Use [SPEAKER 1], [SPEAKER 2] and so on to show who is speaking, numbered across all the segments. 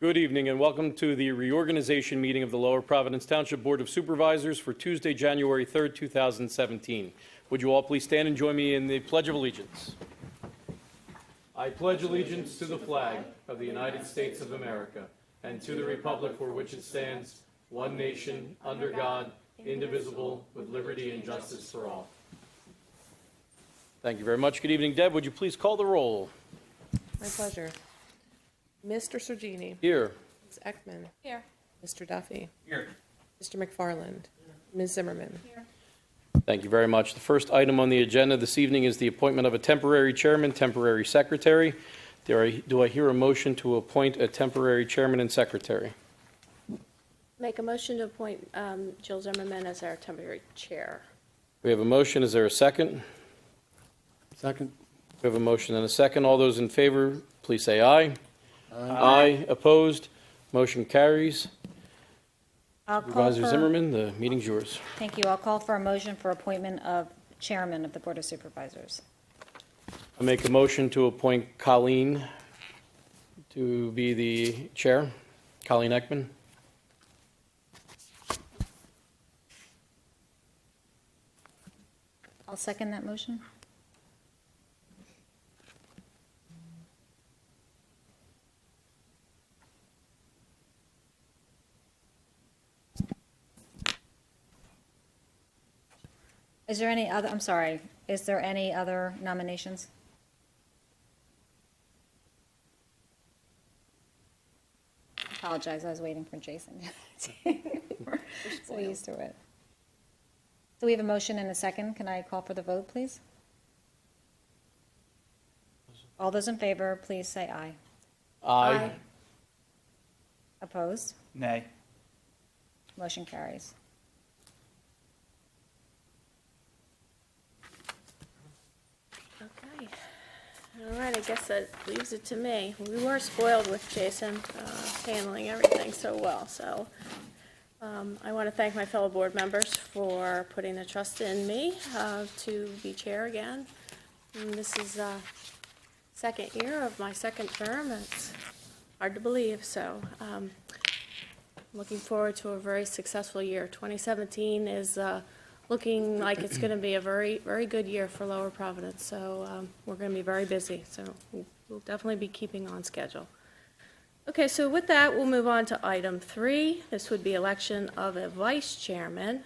[SPEAKER 1] Good evening and welcome to the reorganization meeting of the Lower Providence Township Board of Supervisors for Tuesday, January 3rd, 2017. Would you all please stand and join me in the Pledge of Allegiance? I pledge allegiance to the flag of the United States of America and to the republic for which it stands, one nation, under God, indivisible, with liberty and justice for all. Thank you very much. Good evening, Deb. Would you please call the roll?
[SPEAKER 2] My pleasure. Mr. Sergini.
[SPEAKER 1] Here.
[SPEAKER 2] Ms. Ekman.
[SPEAKER 3] Here.
[SPEAKER 2] Mr. Duffy.
[SPEAKER 4] Here.
[SPEAKER 2] Mr. McFarland. Ms. Zimmerman.
[SPEAKER 3] Here.
[SPEAKER 1] Thank you very much. The first item on the agenda this evening is the appointment of a temporary chairman, temporary secretary. Do I hear a motion to appoint a temporary chairman and secretary?
[SPEAKER 3] Make a motion to appoint Jill Zimmerman as our temporary chair.
[SPEAKER 1] We have a motion. Is there a second?
[SPEAKER 4] Second.
[SPEAKER 1] We have a motion and a second. All those in favor, please say aye. Aye. Opposed? Motion carries.
[SPEAKER 5] I'll call
[SPEAKER 1] Supervisor
[SPEAKER 5] for,
[SPEAKER 1] Zimmerman, the meeting's yours.
[SPEAKER 5] thank you. I'll call for a motion for appointment of chairman of the Board of Supervisors.
[SPEAKER 1] I make a motion to appoint Colleen to be the chair. Colleen Ekman.
[SPEAKER 5] I'll second that motion. Is there any other, I'm sorry, is there any other nominations? Apologize, I was waiting for Jason. So used to it. So we have a motion and a second. Can I call for the vote, please? All those in favor, please say aye.
[SPEAKER 1] Aye.
[SPEAKER 5] Opposed?
[SPEAKER 4] Nay.
[SPEAKER 5] Motion carries.
[SPEAKER 3] Okay. All right, I guess that leaves it to me. We were spoiled with Jason handling everything so well, so I want to thank my fellow board members for putting the trust in me to be chair again. And this is second year of my second term. It's hard to believe, so looking forward to a very successful year. 2017 is looking like it's going to be a very, very good year for Lower Providence, so we're going to be very busy, so we'll definitely be keeping on schedule. Okay, so with that, we'll move on to item 3. This would be election of a vice chairman.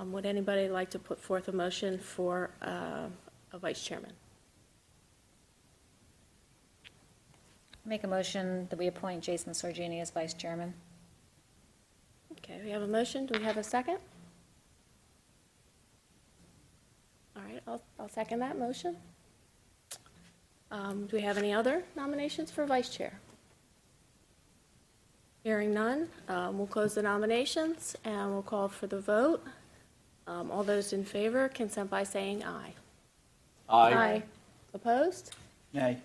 [SPEAKER 3] Would anybody like to put forth a motion for a vice chairman?
[SPEAKER 5] Make a motion that we appoint Jason Sorgini as vice chairman.
[SPEAKER 3] Okay, we have a motion. Do we have a second? All right, I'll second that motion. Do we have any other nominations for vice chair? Hearing none, we'll close the nominations and we'll call for the vote. All those in favor, consent by saying aye. Opposed?
[SPEAKER 4] Nay.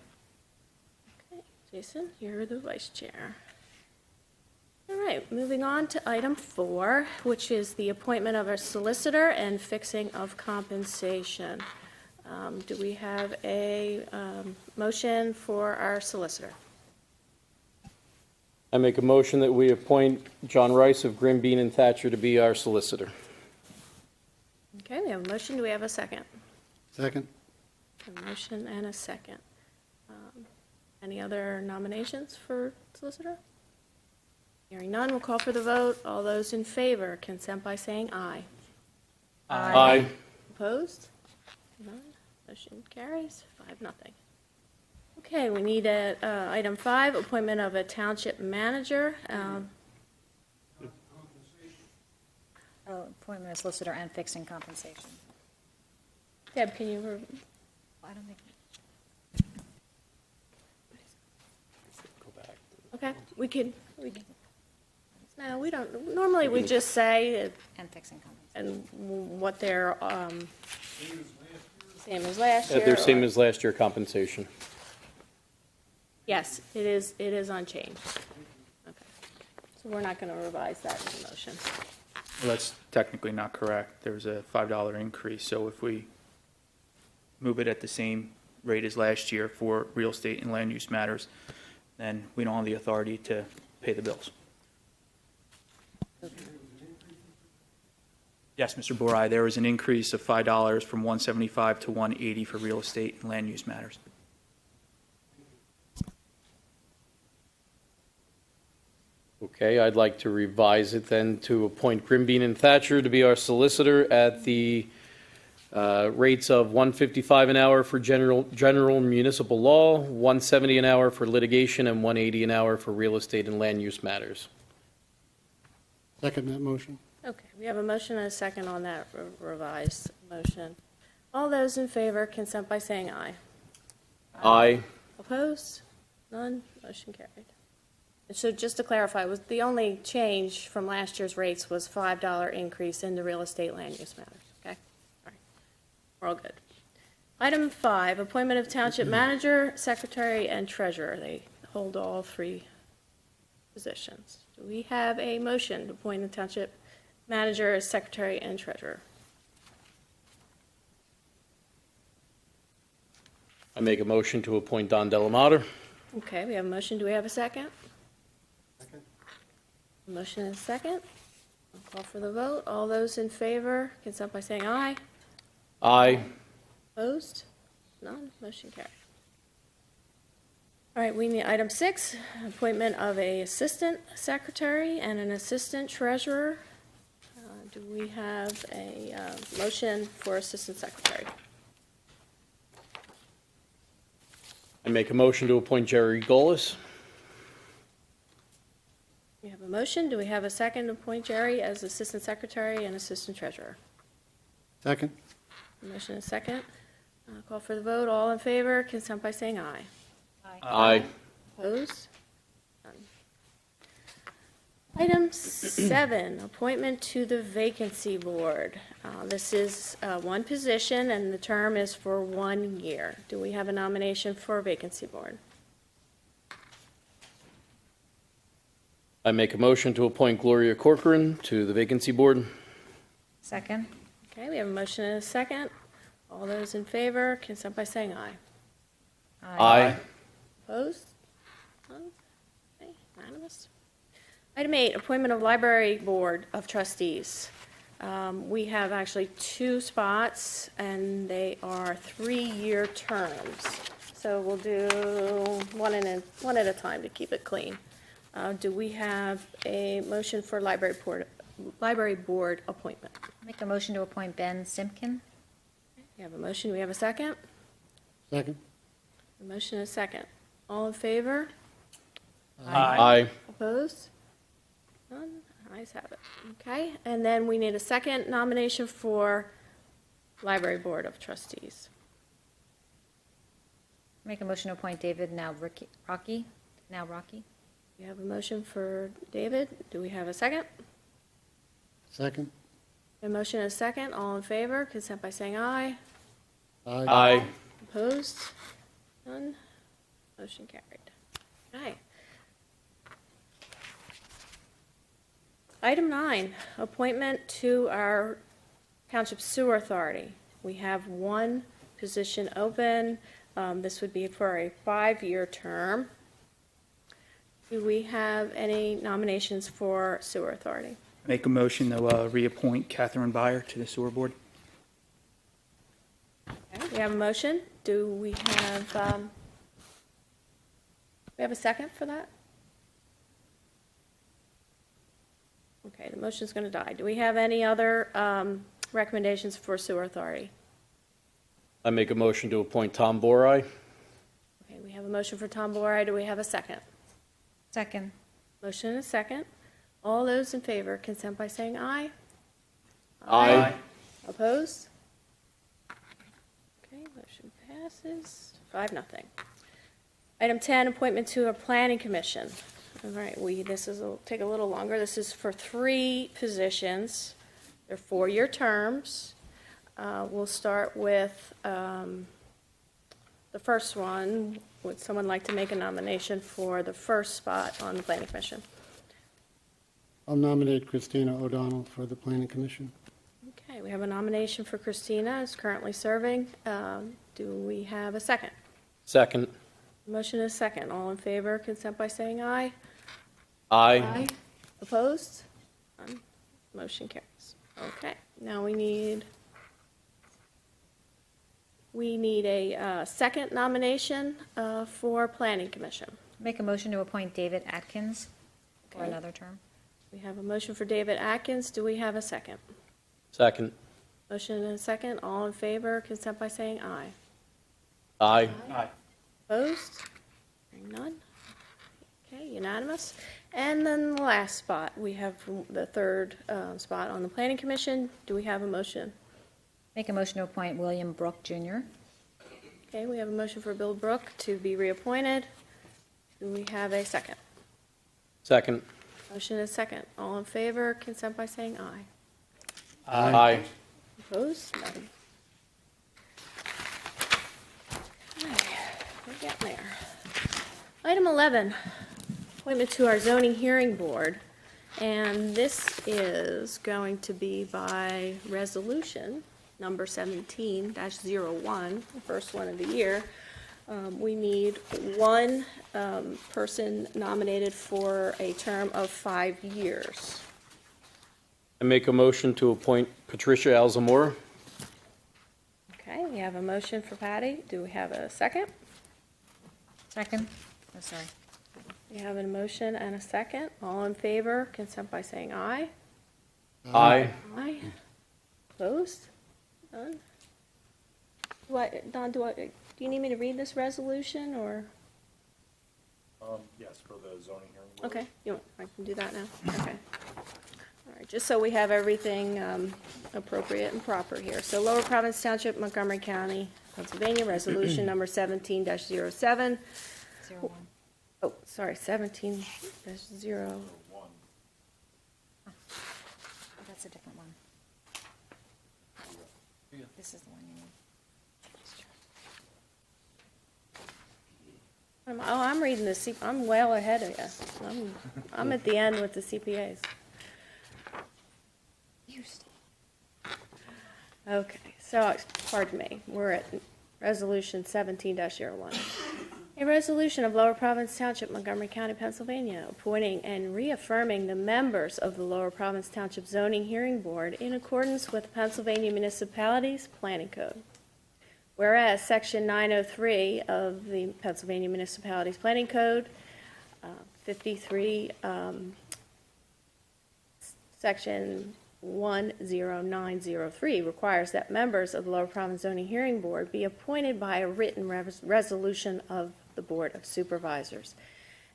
[SPEAKER 3] Okay, Jason, you're the vice chair. All right, moving on to item 4, which is the appointment of a solicitor and fixing of compensation. Do we have a motion for our solicitor?
[SPEAKER 1] I make a motion that we appoint John Rice of Grim, Bean, and Thatcher to be our solicitor.
[SPEAKER 3] Okay, we have a motion. Do we have a second?
[SPEAKER 4] Second.
[SPEAKER 3] A motion and a second. Any other nominations for solicitor? Hearing none, we'll call for the vote. All those in favor, consent by saying aye.
[SPEAKER 1] Aye.
[SPEAKER 3] Opposed? None. Motion carries 5-0. Okay, we need item 5, appointment of a township manager.
[SPEAKER 5] Appointment of solicitor and fixing compensation.
[SPEAKER 3] Deb, can you?
[SPEAKER 5] I don't think.
[SPEAKER 1] Go back.
[SPEAKER 3] Okay, we can. No, we don't. Normally, we just say
[SPEAKER 5] And fixing compensation.
[SPEAKER 3] and what their same as last year.
[SPEAKER 1] They're same as last year compensation.
[SPEAKER 3] Yes, it is unchanged. Okay. So we're not going to revise that in the motion.
[SPEAKER 4] Well, that's technically not correct. There's a $5 increase, so if we move it at the same rate as last year for real estate and land use matters, then we don't have the authority to pay the bills. Yes, Mr. Borai, there was an increase of $5 from 175 to 180 for real estate and land use matters.
[SPEAKER 1] Okay, I'd like to revise it then to appoint Grimbean and Thatcher to be our solicitor at the rates of $155 an hour for general municipal law, $170 an hour for litigation, and $180 an hour for real estate and land use matters.
[SPEAKER 6] Second that motion.
[SPEAKER 3] Okay, we have a motion and a second on that revised motion. All those in favor, consent by saying aye.
[SPEAKER 1] Aye.
[SPEAKER 3] Opposed? None? Motion carried. And so just to clarify, was the only change from last year's rates was $5 increase in the real estate land use matters, okay? All right, we're all good. Item 5, appointment of township manager, secretary, and treasurer. They hold all 3 positions. Do we have a motion to appoint the township manager as secretary and treasurer?
[SPEAKER 1] I make a motion to appoint Don Delamater.
[SPEAKER 3] Okay, we have a motion. Do we have a second? Motion and a second. I'll call for the vote. All those in favor, consent by saying aye.
[SPEAKER 1] Aye.
[SPEAKER 3] Opposed? None. Motion carried. All right, we need item 6, appointment of a assistant secretary and an assistant treasurer. Do we have a motion for assistant secretary?
[SPEAKER 1] I make a motion to appoint Jerry Golis.
[SPEAKER 3] We have a motion. Do we have a second to appoint Jerry as assistant secretary and assistant treasurer?
[SPEAKER 6] Second.
[SPEAKER 3] Motion and second. Call for the vote. All in favor, consent by saying aye.
[SPEAKER 1] Aye.
[SPEAKER 3] Opposed? None. Item 7, appointment to the vacancy board. This is one position, and the term is for 1 year. Do we have a nomination for vacancy board?
[SPEAKER 1] I make a motion to appoint Gloria Corcoran to the vacancy board.
[SPEAKER 5] Second.
[SPEAKER 3] Okay, we have a motion and a second. All those in favor, consent by saying aye.
[SPEAKER 1] Aye.
[SPEAKER 3] Opposed? None? Okay, unanimous. Item 8, appointment of library board of trustees. We have actually 2 spots, and they are 3-year terms. So we'll do one at a time to keep it clean. Do we have a motion for library board appointment?
[SPEAKER 5] Make a motion to appoint Ben Simpkin.
[SPEAKER 3] We have a motion. Do we have a second?
[SPEAKER 6] Second.
[SPEAKER 3] A motion and a second. All in favor?
[SPEAKER 1] Aye.
[SPEAKER 3] Opposed? None? Ayes have it. Okay, and then we need a second nomination for library board of trustees.
[SPEAKER 5] Make a motion to appoint David Rocky.
[SPEAKER 3] We have a motion for David. Do we have a second?
[SPEAKER 6] Second.
[SPEAKER 3] A motion and a second. All in favor? Consent by saying aye.
[SPEAKER 1] Aye.
[SPEAKER 3] Opposed? None? Motion carried. Okay. Item 9, appointment to our Township Sewer Authority. We have 1 position open. This would be for a 5-year term. Do we have any nominations for Sewer Authority?
[SPEAKER 4] Make a motion to reappoint Catherine Byer to the sewer board.
[SPEAKER 3] Okay, we have a motion. Do we have a second for that? Okay, the motion's going to die. Do we have any other recommendations for Sewer Authority?
[SPEAKER 1] I make a motion to appoint Tom Borai.
[SPEAKER 3] Okay, we have a motion for Tom Borai. Do we have a second?
[SPEAKER 5] Second.
[SPEAKER 3] Motion and a second. All those in favor, consent by saying aye.
[SPEAKER 1] Aye.
[SPEAKER 3] Opposed? Okay, motion passes 5-0. Item 10, appointment to a planning commission. All right, this will take a little longer. This is for 3 positions. They're 4-year terms. We'll start with the first one. Would someone like to make a nomination for the first spot on the planning commission?
[SPEAKER 6] I'll nominate Christina O'Donnell for the Planning Commission.
[SPEAKER 3] Okay, we have a nomination for Christina, is currently serving. Do we have a second?
[SPEAKER 1] Second.
[SPEAKER 3] Motion is second. All in favor, consent by saying aye.
[SPEAKER 1] Aye.
[SPEAKER 3] Opposed? None. Motion carries. Okay, now we need a second nomination for Planning Commission.
[SPEAKER 5] Make a motion to appoint David Atkins for
[SPEAKER 3] Okay.
[SPEAKER 5] another term.
[SPEAKER 3] We have a motion for David Atkins. Do we have a second?
[SPEAKER 1] Second.
[SPEAKER 3] Motion and a second. All in favor, consent by saying aye.
[SPEAKER 1] Aye.
[SPEAKER 3] Opposed? Hearing none. Okay, unanimous. And then the last spot, we have the third spot on the Planning Commission. Do we have a motion?
[SPEAKER 5] Make a motion to appoint William Brook Jr.
[SPEAKER 3] Okay, we have a motion for Bill Brook to be reappointed. Do we have a second?
[SPEAKER 1] Second.
[SPEAKER 3] Motion is second. All in favor, consent by saying aye.
[SPEAKER 1] Aye.
[SPEAKER 3] Opposed? None. Okay, we're getting there. Item 11, appointment to our zoning hearing board. And this is going to be by resolution number 17-01, the first one of the year. We need one person nominated for a term of 5 years.
[SPEAKER 1] I make a motion to appoint Patricia Alzamora.
[SPEAKER 3] Okay, we have a motion for Patty. Do we have a second?
[SPEAKER 5] Second? Oh, sorry.
[SPEAKER 3] We have a motion and a second. All in favor, consent by saying aye.
[SPEAKER 1] Aye.
[SPEAKER 3] Aye. Opposed? None? Don, do you need me to read this resolution, or?
[SPEAKER 7] Yes, for the zoning hearing board.
[SPEAKER 3] Okay, I can do that now? Okay. All right, just so we have everything appropriate and proper here. So Lower Providence Township, Montgomery County, Pennsylvania, resolution number 17-07.
[SPEAKER 5] 01.
[SPEAKER 3] Oh, sorry, 17-0.
[SPEAKER 5] Oh, that's a different one. This is the one you need.
[SPEAKER 3] I'm reading the I'm well ahead of you. I'm at the end with the CPAs. Okay, so, pardon me, we're at resolution 17-01. A resolution of Lower Providence Township, Montgomery County, Pennsylvania, appointing and reaffirming the members of the Lower Providence Township Zoning Hearing Board in accordance with the Pennsylvania Municipalities Planning Code. Whereas Section 903 of the Pennsylvania Municipalities Planning Code, 53, Section 10903 requires that members of the Lower Providence Zoning Hearing Board be appointed by a written resolution of the Board of Supervisors.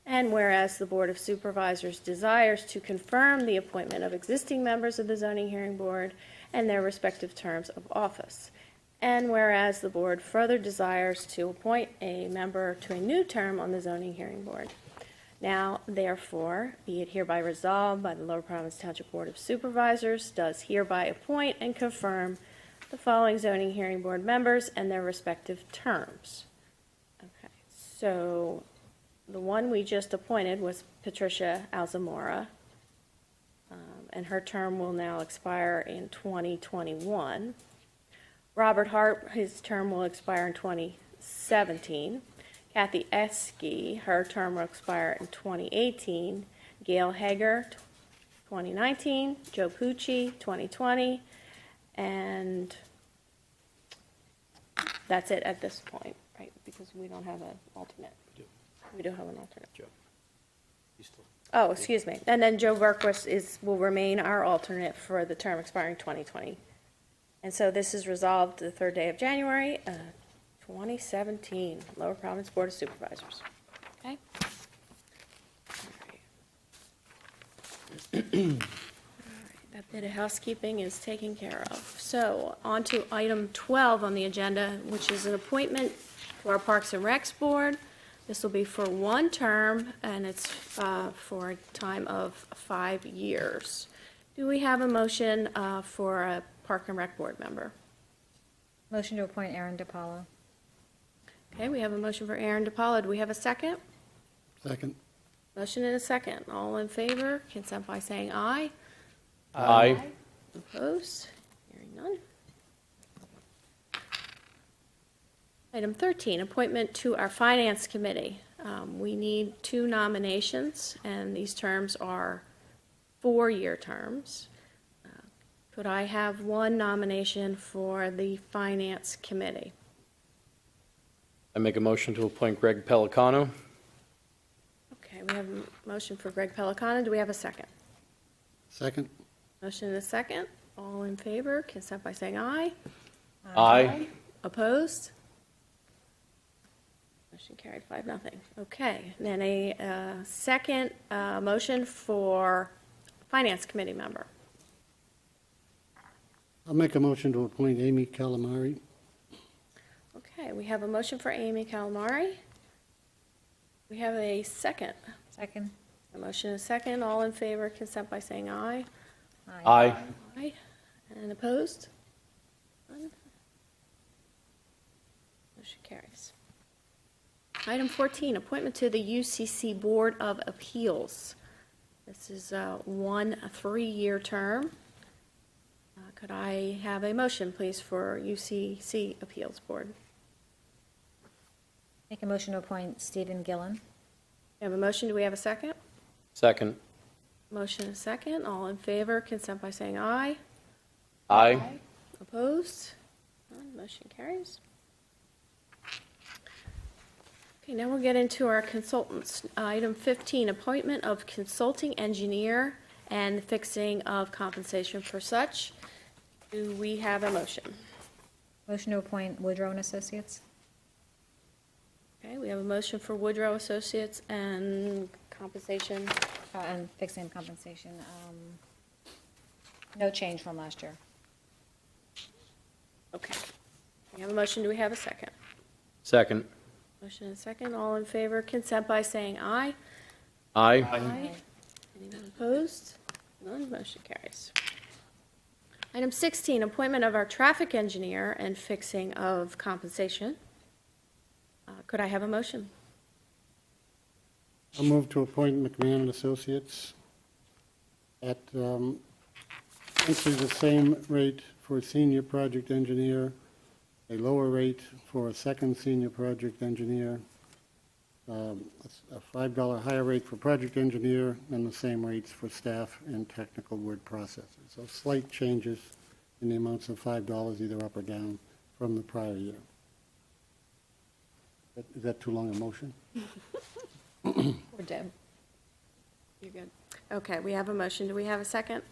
[SPEAKER 3] And whereas the Board of Supervisors desires to confirm the appointment of existing members of the Zoning Hearing Board and their respective terms of office. And whereas the Board further desires to appoint a member to a new term on the Zoning Hearing Board. Now, therefore, be it hereby resolved by the Lower Providence Township Board of Supervisors does hereby appoint and confirm the following Zoning Hearing Board members and their respective terms. Okay, so the one we just appointed was Patricia Alzamora, and her term will now expire in 2021. Robert Hart, his term will expire in 2017. Kathy Eske, her term will expire in 2018. Gail Hager, 2019. Joe Pucci, 2020. And that's it at this point, right? Because we don't have an alternate. We do have an alternate.
[SPEAKER 1] Joe. He's still.
[SPEAKER 3] Oh, excuse me. And then Joe Berquist will remain our alternate for the term expiring 2020. And so this is resolved the third day of January, 2017, Lower Providence Board of Supervisors. Okay? All right, that bit of housekeeping is taken care of. So on to item 12 on the agenda, which is an appointment to our Parks and Recs Board. This will be for one term, and it's for a time of 5 years. Do we have a motion for a Park and Rec Board member?
[SPEAKER 5] Motion to appoint Aaron DiPaolo.
[SPEAKER 3] Okay, we have a motion for Aaron DiPaolo. Do we have a second?
[SPEAKER 6] Second.
[SPEAKER 3] Motion and a second. All in favor, consent by saying aye.
[SPEAKER 1] Aye.
[SPEAKER 3] Opposed? Hearing none. Item 13, appointment to our Finance Committee. We need 2 nominations, and these terms are 4-year terms. Could I have 1 nomination for the Finance Committee?
[SPEAKER 1] I make a motion to appoint Greg Pelicano.
[SPEAKER 3] Okay, we have a motion for Greg Pelicano. Do we have a second?
[SPEAKER 6] Second?
[SPEAKER 3] Motion and a second. All in favor, consent by saying aye.
[SPEAKER 1] Aye.
[SPEAKER 3] Opposed? Motion carried 5-0. Okay, then a second motion for Finance Committee member.
[SPEAKER 6] I'll make a motion to appoint Amy Calamari.
[SPEAKER 3] Okay, we have a motion for Amy Calamari. We have a second.
[SPEAKER 5] Second?
[SPEAKER 3] A motion and a second. All in favor, consent by saying aye.
[SPEAKER 1] Aye.
[SPEAKER 3] Aye. And opposed? None. Motion carries. Item 14, appointment to the UCC Board of Appeals. This is a 3-year term. Could I have a motion, please, for UCC Appeals Board?
[SPEAKER 5] Make a motion to appoint Stephen Gillen.
[SPEAKER 3] We have a motion. Do we have a second?
[SPEAKER 1] Second.
[SPEAKER 3] Motion and a second. All in favor, consent by saying aye.
[SPEAKER 1] Aye.
[SPEAKER 3] Opposed? None. Motion carries. Okay, now we'll get into our consultants. Item 15, appointment of consulting engineer and fixing of compensation for such. Do we have a motion?
[SPEAKER 5] Motion to appoint Woodrow and Associates.
[SPEAKER 3] Okay, we have a motion for Woodrow Associates and compensation.
[SPEAKER 5] And fixing compensation. No change from last year.
[SPEAKER 3] Okay. We have a motion. Do we have a second?
[SPEAKER 1] Second.
[SPEAKER 3] Motion and second. All in favor, consent by saying aye.
[SPEAKER 1] Aye.
[SPEAKER 3] Anyone opposed? None. Motion carries. Item 16, appointment of our traffic engineer and fixing of compensation. Could I have a motion?
[SPEAKER 6] I'll move to appoint McMahon and Associates at essentially the same rate for a senior project engineer, a lower rate for a second senior project engineer, a $5 higher rate for project engineer, and the same rates for staff and technical word processors. So slight changes in the amounts of $5 either up or down from the prior year. Is that too long a motion?
[SPEAKER 3] Or Deb? You're good. Okay, we have a motion. Do we have a second?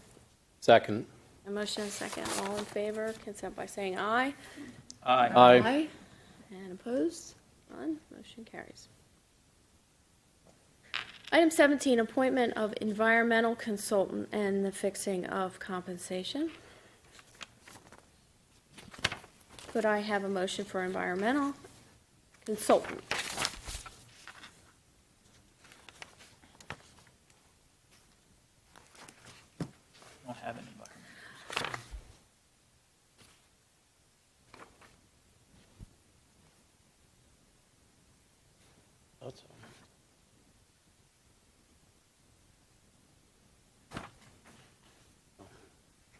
[SPEAKER 1] Second.
[SPEAKER 3] A motion and a second. All in favor, consent by saying aye.
[SPEAKER 1] Aye.
[SPEAKER 3] And opposed? None. Motion carries. Item 17, appointment of environmental consultant and the fixing of compensation. Could I have a motion for environmental consultant?
[SPEAKER 4] Don't have an environment.
[SPEAKER 1] That's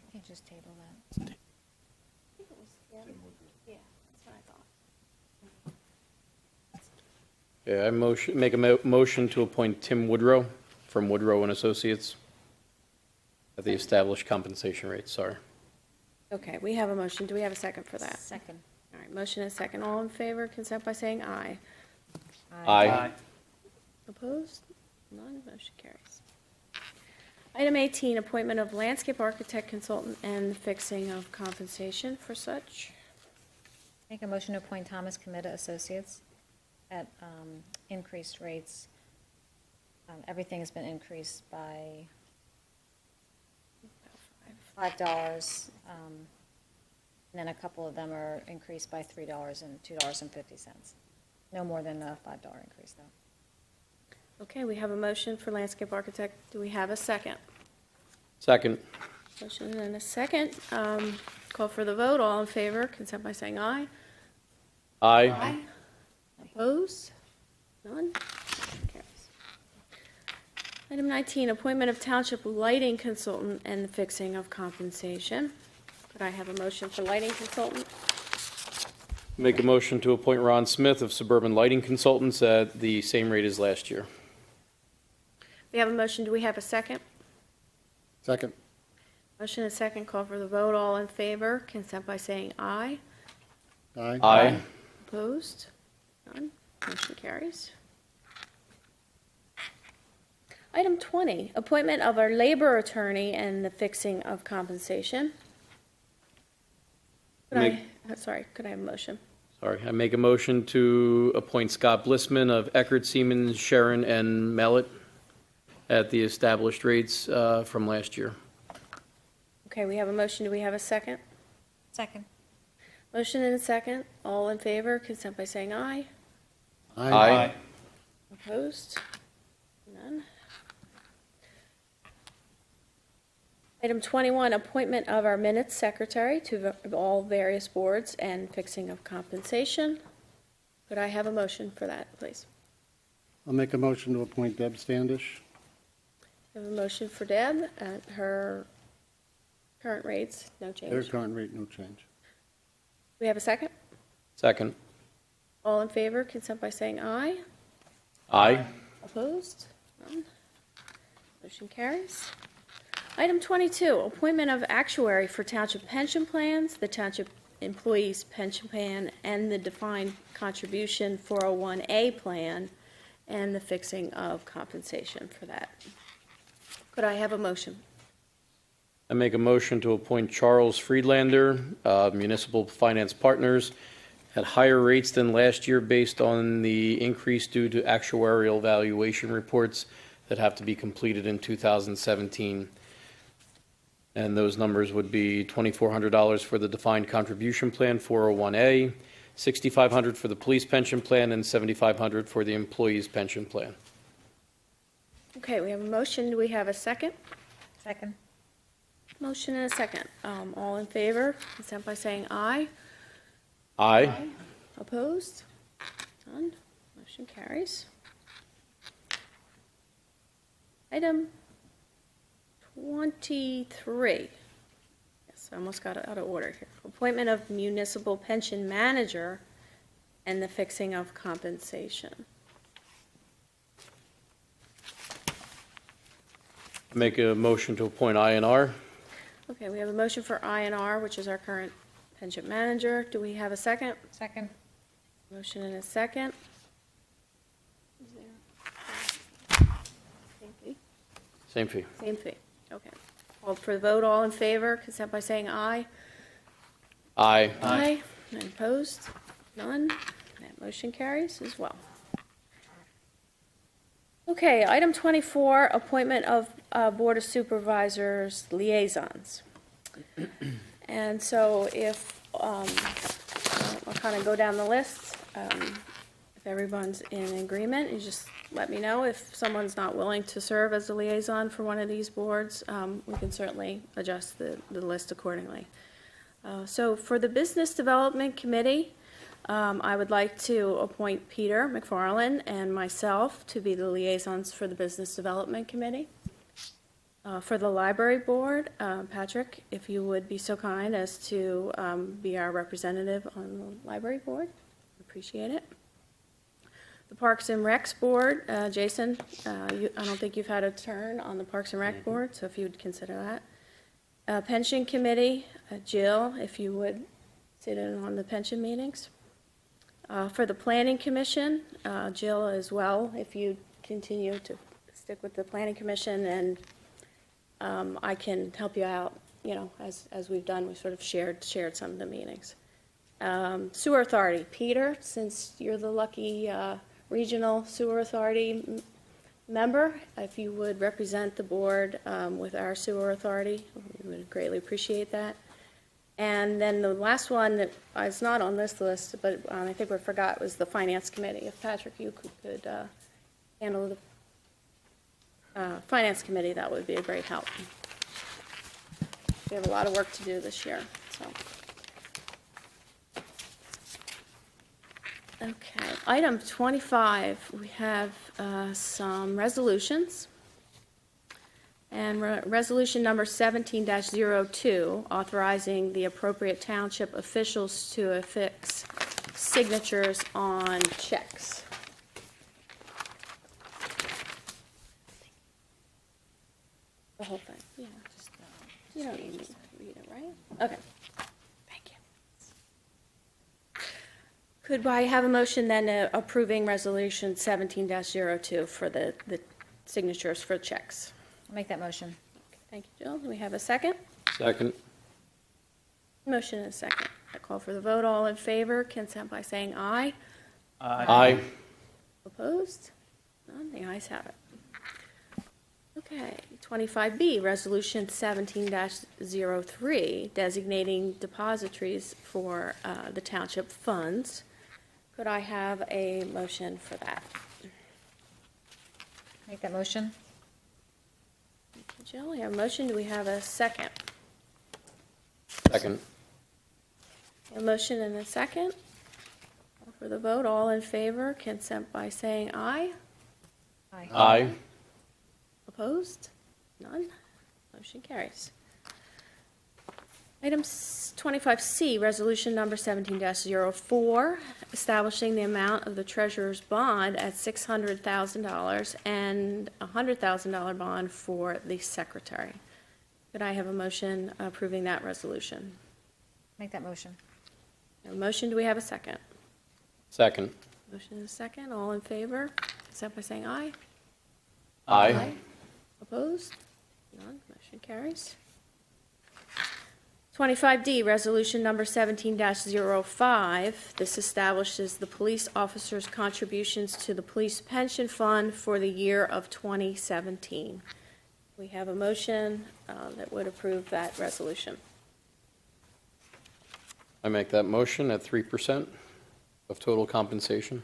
[SPEAKER 5] You can just table that.
[SPEAKER 3] Yeah, that's what I thought.
[SPEAKER 1] Yeah, I make a motion to appoint Tim Woodrow from Woodrow and Associates at the established compensation rate, sorry.
[SPEAKER 3] Okay, we have a motion. Do we have a second for that?
[SPEAKER 5] Second.
[SPEAKER 3] All right, motion and a second. All in favor, consent by saying aye.
[SPEAKER 1] Aye.
[SPEAKER 3] Opposed? None. Motion carries. Item 18, appointment of landscape architect consultant and fixing of compensation for such.
[SPEAKER 5] Make a motion to appoint Thomas Committa Associates at increased rates. Everything has been increased by $5, and then a couple of them are increased by $3 and $2.50. No more than a $5 increase, though.
[SPEAKER 3] Okay, we have a motion for landscape architect. Do we have a second?
[SPEAKER 1] Second.
[SPEAKER 3] Motion and a second. Call for the vote. All in favor, consent by saying aye.
[SPEAKER 1] Aye.
[SPEAKER 3] Opposed? None? Motion carries. Item 19, appointment of township lighting consultant and the fixing of compensation. Could I have a motion for lighting consultant?
[SPEAKER 1] Make a motion to appoint Ron Smith of Suburban Lighting Consultants at the same rate as last year.
[SPEAKER 3] We have a motion. Do we have a second?
[SPEAKER 6] Second.
[SPEAKER 3] Motion and second. Call for the vote. All in favor, consent by saying aye.
[SPEAKER 6] Aye.
[SPEAKER 1] Aye.
[SPEAKER 3] Opposed? None. Motion carries. Item 20, appointment of our labor attorney and the fixing of compensation. Could I have a motion?
[SPEAKER 1] Sorry, I make a motion to appoint Scott Blissman of Eckert, Siemens, Sharon, and Mallet at the established rates from last year.
[SPEAKER 3] Okay, we have a motion. Do we have a second?
[SPEAKER 5] Second.
[SPEAKER 3] Motion and a second. All in favor, consent by saying aye.
[SPEAKER 1] Aye.
[SPEAKER 3] Opposed? None. Item 21, appointment of our minutes secretary to all various boards and fixing of compensation. Could I have a motion for that, please?
[SPEAKER 6] I'll make a motion to appoint Deb Standish.
[SPEAKER 3] I have a motion for Deb at her current rates, no
[SPEAKER 6] Their
[SPEAKER 3] change.
[SPEAKER 6] current rate, no change.
[SPEAKER 3] We have a second?
[SPEAKER 1] Second.
[SPEAKER 3] All in favor, consent by saying aye.
[SPEAKER 1] Aye.
[SPEAKER 3] Opposed? None. Motion carries. Item 22, appointment of actuary for township pension plans, the township employees pension plan, and the defined contribution 401A plan, and the fixing of compensation for that. Could I have a motion?
[SPEAKER 1] I make a motion to appoint Charles Friedlander, Municipal Finance Partners, at higher rates than last year based on the increase due to actuarial valuation reports that have to be completed in 2017. And those numbers would be $2,400 for the defined contribution plan, 401A, $6,500 for the police pension plan, and $7,500 for the employees' pension plan.
[SPEAKER 3] Okay, we have a motion. Do we have a second?
[SPEAKER 5] Second.
[SPEAKER 3] Motion and a second. All in favor, consent by saying aye.
[SPEAKER 1] Aye.
[SPEAKER 3] Opposed? None. Motion carries. Item 23. Yes, I almost got it out of order here. Appointment of municipal pension manager and the fixing of compensation.
[SPEAKER 1] Make a motion to appoint INR.
[SPEAKER 3] Okay, we have a motion for INR, which is our current pension manager. Do we have a second?
[SPEAKER 5] Second.
[SPEAKER 3] Motion and a second. Is there- Same fee?
[SPEAKER 1] Same fee.
[SPEAKER 3] Same fee, okay. Called for the vote, all in favor, consent by saying aye.
[SPEAKER 1] Aye.
[SPEAKER 3] Aye. None opposed? None. That motion carries as well. Okay, item 24, appointment of Board of Supervisors liaisons. And so if, I'll kind of go down the list. If everyone's in agreement, you just let me know. If someone's not willing to serve as a liaison for one of these boards, we can certainly adjust the list accordingly. So for the Business Development Committee, I would like to appoint Peter McFarland and myself to be the liaisons for the Business Development Committee. For the Library Board, Patrick, if you would be so kind as to be our representative on the Library Board, appreciate it. The Parks and Recs Board, Jason, I don't think you've had a turn on the Parks and Rec Board, so if you would consider that. Pension Committee, Jill, if you would sit in on the pension meetings. For the Planning Commission, Jill as well, if you continue to stick with the Planning Commission, and I can help you out, you know, as we've done, we sort of shared some of the meetings. Sewer Authority, Peter, since you're the lucky Regional Sewer Authority member, if you would represent the board with our Sewer Authority, we would greatly appreciate that. And then the last one that is not on this list, but I think we forgot, was the Finance Committee. If Patrick, you could handle the Finance Committee, that would be a great help. We have a lot of work to do this year, so. Okay, item 25, we have some resolutions. And resolution number 17-02, authorizing the appropriate township officials to affix signatures on checks. The whole thing, yeah. You don't need to read it, right? Okay. Thank you. Could I have a motion then approving Resolution 17-02 for the signatures for checks?
[SPEAKER 5] I'll make that motion.
[SPEAKER 3] Thank you, Jill. Do we have a second?
[SPEAKER 1] Second.
[SPEAKER 3] Motion and a second. I call for the vote. All in favor, consent by saying aye.
[SPEAKER 1] Aye.
[SPEAKER 3] Opposed? None. The ayes have it. Okay, 25B, Resolution 17-03, designating depositories for the township funds. Could I have a motion for that?
[SPEAKER 5] Make that motion.
[SPEAKER 3] Jill, we have a motion. Do we have a second?
[SPEAKER 1] Second.
[SPEAKER 3] A motion and a second. Call for the vote. All in favor, consent by saying aye.
[SPEAKER 1] Aye.
[SPEAKER 3] Opposed? None. Motion carries. Item 25C, Resolution Number 17-04, establishing the amount of the treasurer's bond at $600,000 and a $100,000 bond for the secretary. Could I have a motion approving that resolution?
[SPEAKER 5] Make that motion.
[SPEAKER 3] A motion, do we have a second?
[SPEAKER 1] Second.
[SPEAKER 3] Motion is second. All in favor, except by saying aye.
[SPEAKER 1] Aye.
[SPEAKER 3] Opposed? None. Motion carries. 25D, Resolution Number 17-05. This establishes the police officers' contributions to the police pension fund for the year of 2017. We have a motion that would approve that resolution.
[SPEAKER 1] I make that motion at 3% of total compensation.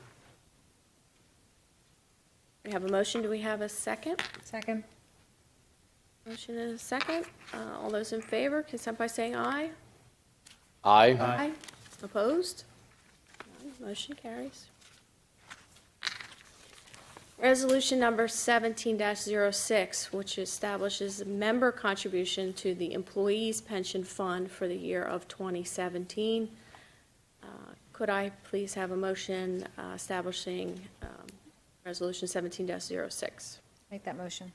[SPEAKER 3] We have a motion. Do we have a second?
[SPEAKER 5] Second.
[SPEAKER 3] Motion and a second. All those in favor, consent by saying aye.
[SPEAKER 1] Aye.
[SPEAKER 3] Opposed? None. Motion carries. Resolution number 17-06, which establishes a member contribution to the Employees Pension Fund for the year of 2017. Could I please have a motion establishing Resolution 17-06?
[SPEAKER 5] Make that motion.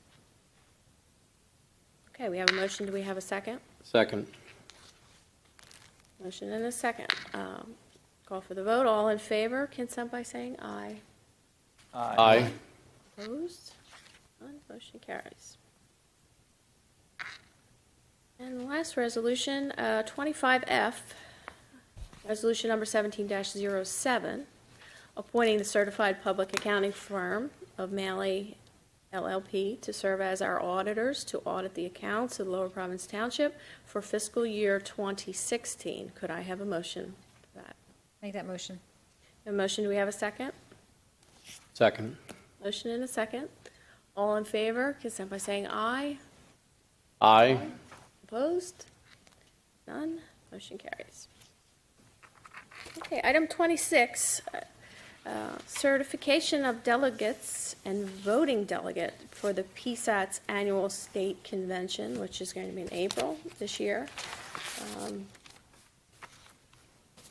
[SPEAKER 3] Okay, we have a motion. Do we have a second?
[SPEAKER 1] Second.
[SPEAKER 3] Motion and a second. Call for the vote. All in favor, consent by saying aye.
[SPEAKER 1] Aye.
[SPEAKER 3] Opposed? None. Motion carries. And the last resolution, 25F, Resolution Number 17-07, appointing the certified public accounting firm of Malley LLP to serve as our auditors to audit the accounts of Lower Providence Township for fiscal year 2016. Could I have a motion for that?
[SPEAKER 5] Make that motion.
[SPEAKER 3] A motion, do we have a second?
[SPEAKER 1] Second.
[SPEAKER 3] Motion and a second. All in favor, consent by saying aye.
[SPEAKER 1] Aye.
[SPEAKER 3] Opposed? None. Motion carries. Okay, item 26, certification of delegates and voting delegate for the PSAT's annual state convention, which is going to be in April this year.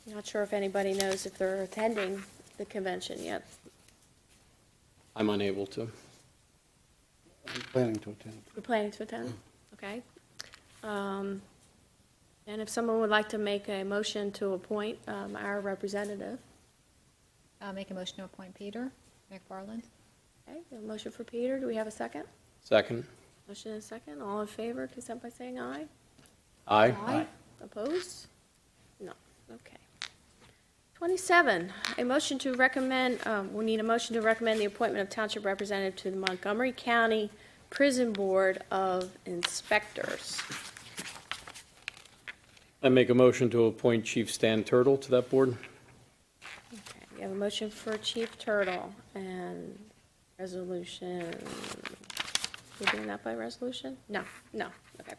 [SPEAKER 3] Not sure if anybody knows if they're attending the convention yet.
[SPEAKER 1] I'm unable to.
[SPEAKER 6] I'm planning to attend.
[SPEAKER 3] We're planning to attend, okay? And if someone would like to make a motion to appoint our representative.
[SPEAKER 5] I'll make a motion to appoint Peter McFarland.
[SPEAKER 3] Okay, we have a motion for Peter. Do we have a second?
[SPEAKER 1] Second.
[SPEAKER 3] Motion and a second. All in favor, consent by saying aye.
[SPEAKER 1] Aye.
[SPEAKER 3] Opposed? No. Okay. 27, a motion to recommend, we need a motion to recommend the appointment of township representative to the Montgomery County Prison Board of Inspectors.
[SPEAKER 1] I make a motion to appoint Chief Stan Turtle to that board.
[SPEAKER 3] Okay, we have a motion for Chief Turtle and resolution. We're doing that by resolution? No. Okay.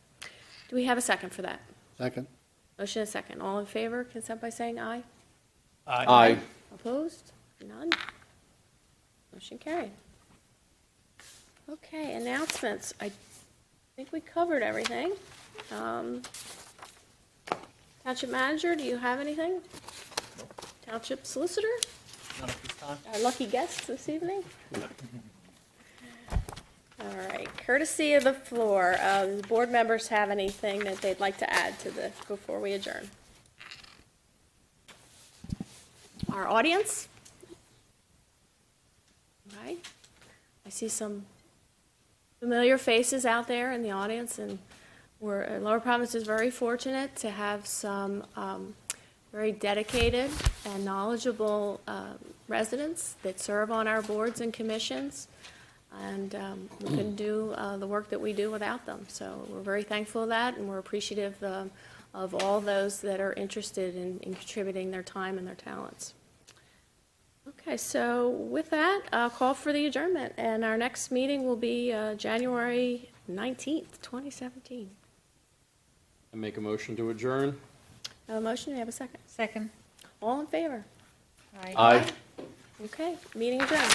[SPEAKER 3] Do we have a second for that?
[SPEAKER 6] Second?
[SPEAKER 3] Motion and a second. All in favor, consent by saying aye.
[SPEAKER 1] Aye.
[SPEAKER 3] Opposed? None. Motion carried. Okay, announcements. I think we covered everything. Township manager, do you have anything? Township Solicitor,
[SPEAKER 7] None at this time.
[SPEAKER 3] our lucky guest this evening. All right, courtesy of the floor, does the board members have anything that they'd like to add to this before we adjourn? Our audience? All right, I see some familiar faces out there in the audience, and Lower Providence is very fortunate to have some very dedicated and knowledgeable residents that serve on our boards and commissions, and we couldn't do the work that we do without them. So we're very thankful of that, and we're appreciative of all those that are interested in contributing their time and their talents. Okay, so with that, I'll call for the adjournment, and our next meeting will be January 19th, 2017.
[SPEAKER 1] I make a motion to adjourn.
[SPEAKER 3] Have a motion, do we have a second?
[SPEAKER 5] Second.
[SPEAKER 3] All in favor?
[SPEAKER 1] Aye.
[SPEAKER 3] Okay, meeting adjourned.